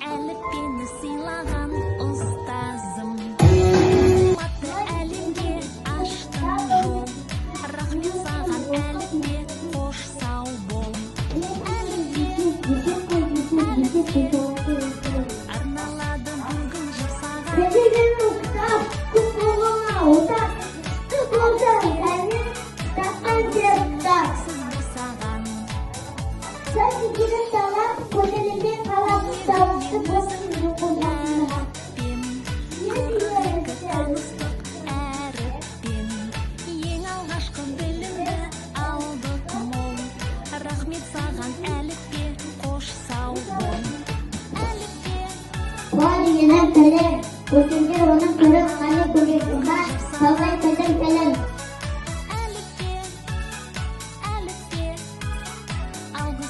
Әліппені сыйлаған ұстазым, әлемге аштың жол. Рахмет саған әліппе, қош сау бол. Арналады бүгін жыр саған. Сізді саған. Әріппен ең алғашқы білімді алдық мол. Рахмет саған әліппе, қош сау бол. Әліппе